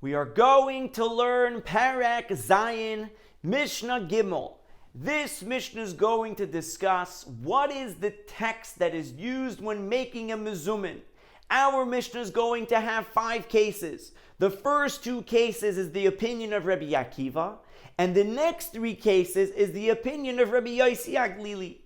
We are going to learn Perek Zayin, Mishnah Gimel. This Mishnah is going to discuss what is the text that is used when making a mezumin. Our Mishnah is going to have 5 cases. The first 2 cases is the opinion of Rabbi Akiva, and the next 3 cases is the opinion of Rabbi Zajac.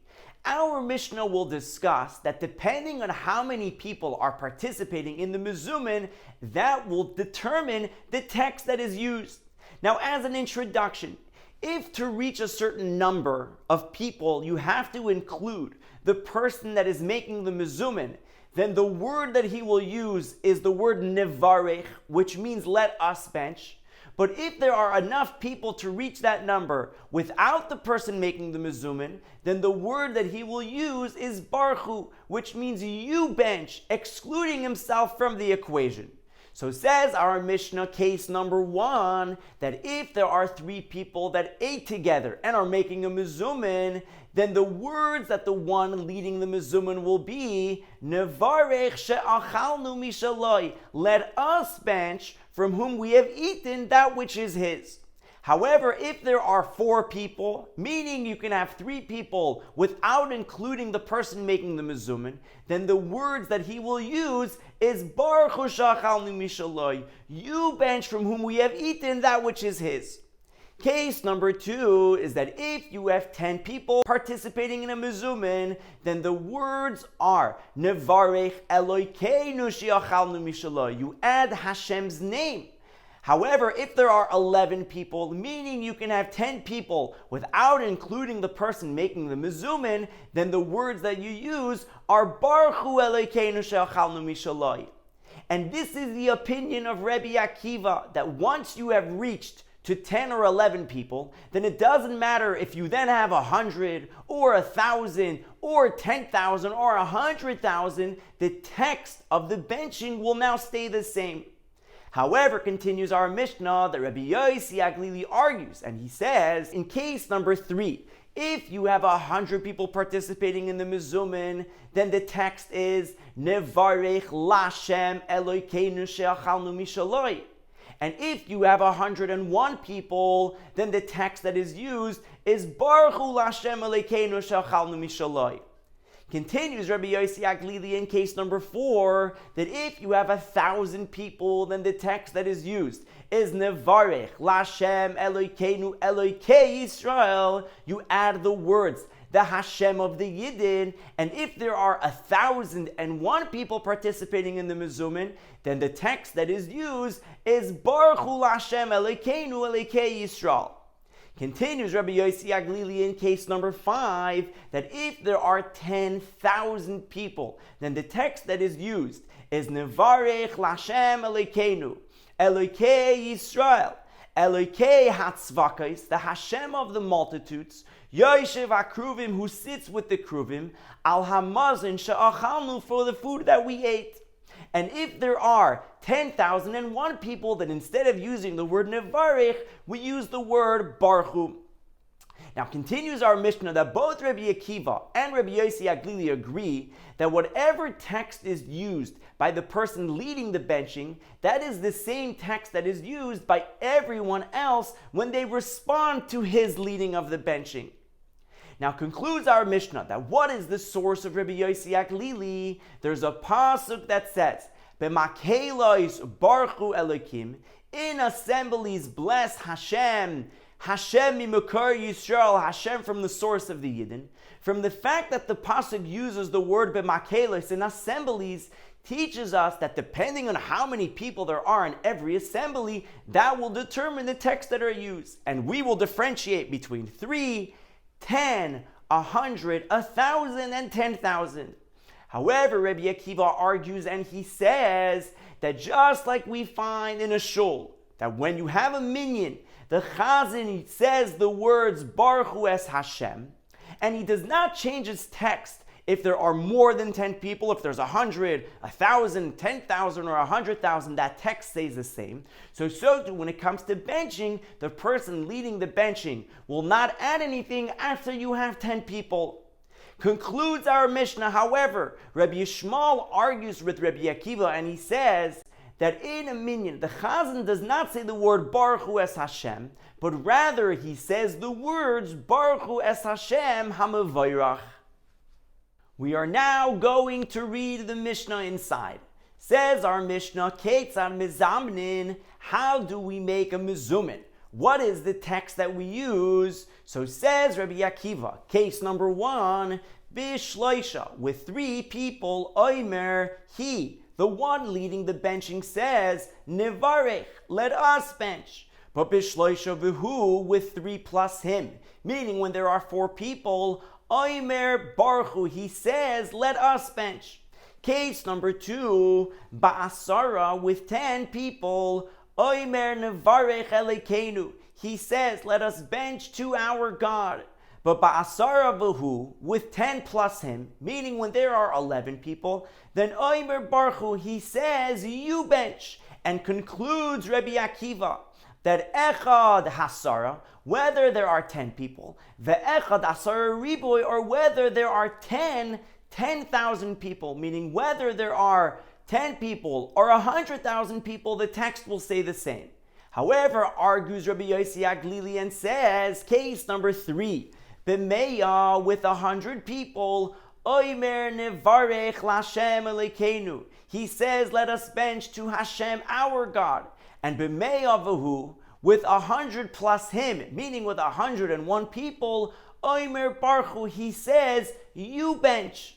Our Mishnah will discuss that depending on how many people are participating in the mezumin, that will determine the text that is used. Now, as an introduction, if to reach a certain number of people you have to include the person that is making the mezumin, then the word that he will use is the word nevarech, which means let us bench. But if there are enough people to reach that number without the person making the mezumin, then the word that he will use is barchu, which means you bench, excluding himself from the equation. So says our Mishnah, case number 1, that if there are 3 people that ate together and are making a mezumin, then the words that the one leading the mezumin will be nevarech she'achalnu mishaloi, let us bench from whom we have eaten that which is his. However, if there are 4 people, meaning you can have 3 people without including the person making the mezumin, then the words that he will use is baruch hu she'achalnu mishaloi, you bench from whom we have eaten that which is his. Case number 2 is that if you have 10 people participating in a mezumin, then the words are nevarech Elokeinu she'achalnu mishaloi, you add Hashem's name. However, if there are 11 people, meaning you can have 10 people without including the person making the mezumin, then the words that you use are baruch hu Elokeinu she'achalnu mishaloi. And this is the opinion of Rabbi Akiva, that once you have reached to 10 or 11 people, then it doesn't matter if you then have 100 or 1,000 or 10,000 or 100,000, the text of the benching will now stay the same. However, continues our Mishnah, that Rabbi Zajac argues, and he says, in case number 3, if you have 100 people participating in the mezumin, then the text is nevarech lashem Elokeinu she'achalnu mishaloi. And if you have 101 people, then the text that is used is baruch hu lashem Elokeinu she'achalnu mishaloi. Continues Rabbi Zajac in case number 4, that if you have 1,000 people, then the text that is used is nevarech lashem Elokeinu Elokei Yisrael. You add the words the Hashem of the Yidden, and if there are 1,001 people participating in the mezumin, then the text that is used is baruch hu lashem Elokeinu Elokei Yisrael. Continues Rabbi Zajac in case number 5, that if there are 10,000 people, then the text that is used is nevarech lashem Elokeinu Elokei Yisrael Elokei hatzvakos, the Hashem of the multitudes, Yoshev HaKruvim, who sits with the Kruvim, al hamazon she'achalnu, for the food that we ate. And if there are 10,001 people, then instead of using the word nevarech, we use the word baruch hu. Now continues our Mishnah that both Rabbi Akiva and Rabbi Zajac agree that whatever text is used by the person leading the benching, that is the same text that is used by everyone else when they respond to his leading of the benching. Now concludes our Mishnah that what is the source of Rabbi Zajac? There's a pasuk that says, "B'makelos baruch hu Elokim," in assemblies bless Hashem, Hashem mimukar Yisrael, Hashem from the source of the Yidden. From the fact that the pasuk uses the word b'makelos in assemblies, teaches us that depending on how many people there are in every assembly, that will determine the texts that are used, and we will differentiate between 3, 10, 100, 1,000, and 10,000. However, Rabbi Akiva argues, and he says that just like we find in a shul, that when you have a minyan, the chazan says the words baruch hu es Hashem, and he does not change his text if there are more than 10 people. If there's 100, 1,000, 10,000, or 100,000, that text stays the same. So too, when it comes to benching, the person leading the benching will not add anything after you have 10 people. Concludes our Mishnah, however, Rabbi Yishmael argues with Rabbi Akiva, and he says that in a minyan, the Chazan does not say the word Baruch Hu es Hashem, but rather he says the words Baruch Hu es Hashem HaMevayrach. We are now going to read the Mishnah inside. Says our Mishnah, Ketzad Mizamnin, how do we make a mezumin? What is the text that we use? So says Rabbi Akiva, case number 1, Bishloisha, with 3 people, Oimer, he, the one leading the benching, says, Nevarech, let us bench. But Bishloisha Vihu, with 3 plus him, meaning when there are 4 people, Oimer Baruch Hu, he says, let us bench. Case number 2, Ba'asara, with 10 people, Oimer Nevarech Elekeinu, he says, let us bench to our God. But Ba'asara Vahu, with 10 plus him, meaning when there are 11 people, then Oimer Baruch Hu, he says, you bench, and concludes Rabbi Akiva that Echad Hasara, whether there are 10 people, Ve'echad Asara Riboy, or whether there are 10,000 people, meaning whether there are 10 people or 100,000 people, the text will say the same. However, argues Rabbi Yossi Aglili and says, case number 3, B'meya, with 100 people, Oimer Nevarech Lashem Elekeinu, he says, let us bench to Hashem our God. And B'meya Vahu, with 100 plus him, meaning with 101 people, Oimer Baruch Hu, he says, you bench.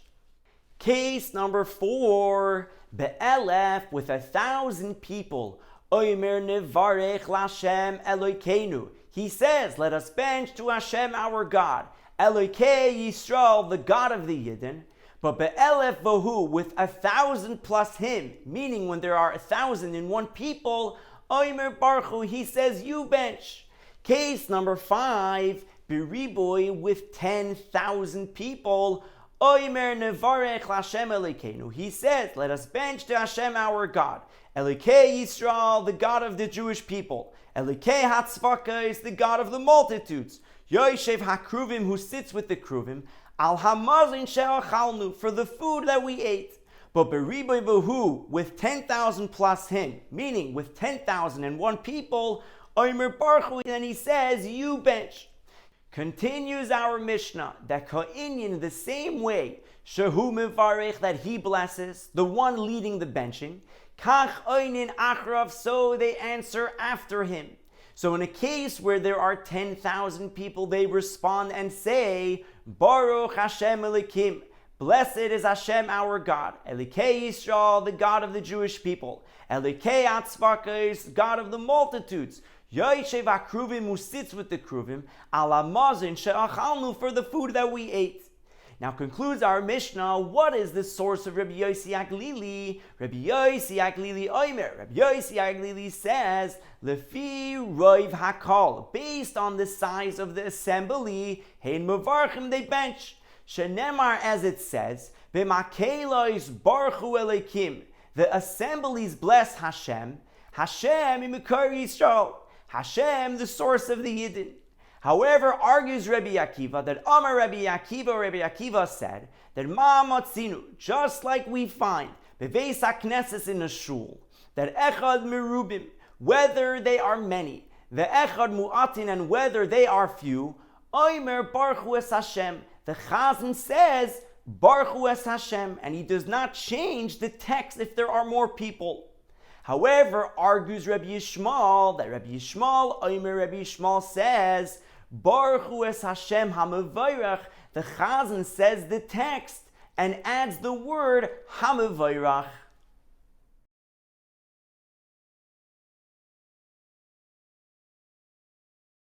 Case number 4, Be'elef, with 1,000 people, Oimer Nevarech Lashem Elokeinu, he says, let us bench to Hashem our God, Elokei Yisrael, the God of the Yidden. But Be'elef Vahu, with 1,000 plus him, meaning when there are 1,001 people, Oimer Baruch Hu, he says, you bench. Case number 5, Beriboy, with 10,000 people, Oimer Nevarech Lashem Elokeinu, he says, let us bench to Hashem our God, Elokei Yisrael, the God of the Jewish people, Elokei Hatzvaka is the God of the multitudes, Yoshev HaKruvim, who sits with the Kruvim, Al Hamazin She'achalnu, for the food that we ate. But Beriboy Vahu, with 10,000 plus him, meaning with 10,001 people, Oimer Baruch Hu, then he says, you bench. Continues our Mishnah, that Ka'inyan, the same way, Shehu Mevarech, that he blesses, the one leading the benching, Kach Oinin Achrav, so they answer after him. So in a case where there are 10,000 people, they respond and say, Baruch Hashem Elikim, blessed is Hashem our God, Elikei Yisrael, the God of the Jewish people, Elikei Atzvakos, God of the multitudes, Yoshev HaKruvim, who sits with the Kruvim, Al Hamazin She'achalnu, for the food that we ate. Now concludes our Mishnah, what is the source of Rabbi Yossi Aglili? Rabbi Yossi Aglili Oimer. Rabbi Yossi Aglili says, Lefi Roiv Hakol, based on the size of the assembly, Hein Mevarchim, they bench. Shenemar, as it says, B'makelois Baruch Hu Elikim, the assemblies bless Hashem, Hashem imikar Yisrael, Hashem, the source of the Yidden. However, argues Rabbi Akiva that Amar Rabbi Akiva said that Ma Matzinu, just like we find Beveis HaKnesses in a shul, that Echad Merubim, whether they are many, the Echad Mu'atin, and whether they are few, Oimer Baruch Hu es Hashem, the Chazan says Baruch Hu es Hashem, and he does not change the text if there are more people. However, argues Rabbi Yishmael that Rabbi Yishmael, Oimer Rabbi Yishmael says, Baruch Hu es Hashem HaMevayrach, the Chazan says the text and adds the word HaMevayrach.